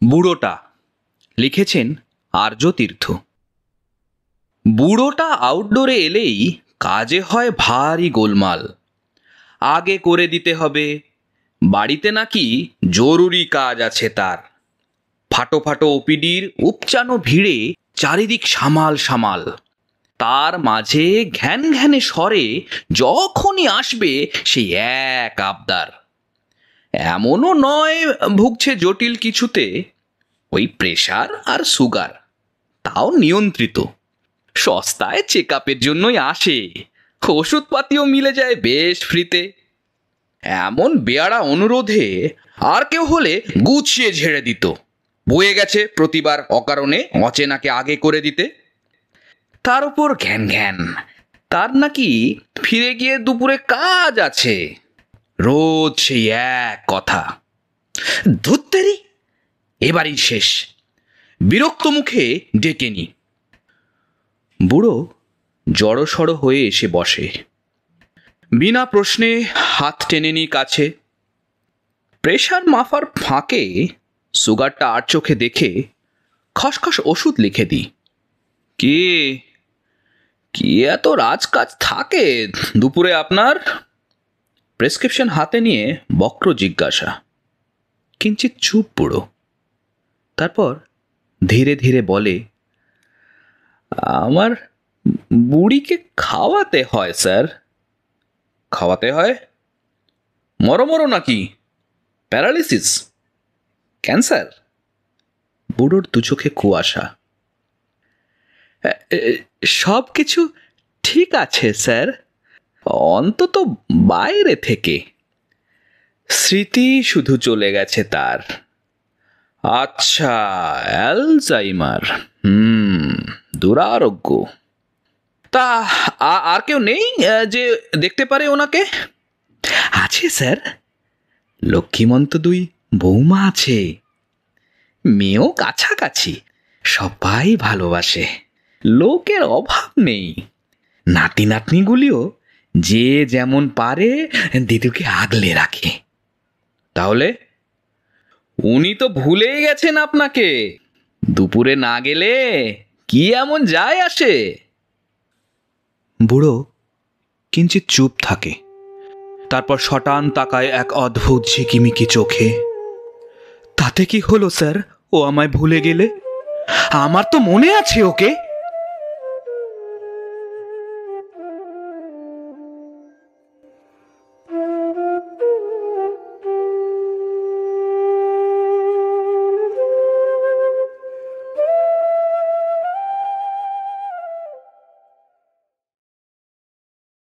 বুড়োটা লিখেছেন আর্য তীর্থ। বুড়োটা আউটডোরে এলেই কাজে হয় ভারী গোলমাল। আগে করে দিতে হবে, বাড়িতে নাকি জরুরি কাজ আছে তার। ফাটো ফাটো ওপিডির উপচানো ভিড়ে চারিদিক সামাল সামাল। তার মাঝে ঘ্যান ঘ্যানে স্বরে যখনই আসবে সেই এক আবদার। এমনও নয় ভুগছে জটিল কিছুতে, ওই প্রেশার আর সুগার, তাও নিয়ন্ত্রিত। সস্তায় চেক আপের জন্যই আসে, ওষুধপাতিও মিলে যায় বেশ ফ্রিতে। এমন বেয়ারা অনুরোধে আর কেউ হলে গুছিয়ে ঝেড়ে দিত, বয়ে গেছে প্রতিবার অকারণে অচেনাকে আগে করে দিতে। তার উপর ঘ্যান ঘ্যান, তার নাকি ফিরে গিয়ে দুপুরে কাজ আছে। রোজ সেই এক কথা। ধুত্তেরি, এবারই শেষ, বিরক্ত মুখে ডেকে নি। বুড়ো জড়সড় হয়ে এসে বসে, বিনা প্রশ্নে হাত টেনে নি কাছে। প্রেশার মাফার ফাঁকে সুগারটা আর চোখে দেখে খসখস ওষুধ লিখে দিই। কি এত রাজকাজ থাকে দুপুরে আপনার? প্রেসক্রিপশন হাতে নিয়ে বক্র জিজ্ঞাসা। কিঞ্চিত চুপ বুড়ো, তারপর ধীরে ধীরে বলে, আমার বুড়িকে খাওয়াতে হয় স্যার। খাওয়াতে হয়? মরো মরো নাকি? প্যারালিসিস? ক্যান্সার? বুড়োর দু চোখে কুয়াশা। সব কিছু ঠিক আছে স্যার, অন্তত বাইরে থেকে। স্মৃতি শুধু চলে গেছে তার। আচ্ছা, অ্যালজাইমার। দুরারোগ্য। তা আর কেউ নেই যে দেখতে পারে ওনাকে? আছে স্যার, লক্ষ্মীমন্ত দুই বৌমা আছে, মেয়েও কাছাকাছি, সবাই ভালোবাসে, লোকের অভাব নেই। নাতি নাতনিগুলিও যে যেমন পারে দিদুকে আগলে রাখে। তাহলে উনি তো ভুলেই গেছেন আপনাকে। দুপুরে না গেলে কি এমন যায় আসে? বুড়ো কিঞ্চিত চুপ থাকে, তারপর শটান তাকায় এক অদ্ভুত ঝিকিমিকি চোখে। তাতে কি হলো স্যার, ও আমায় ভুলে গেলে? আমার তো মনে আছে ওকে।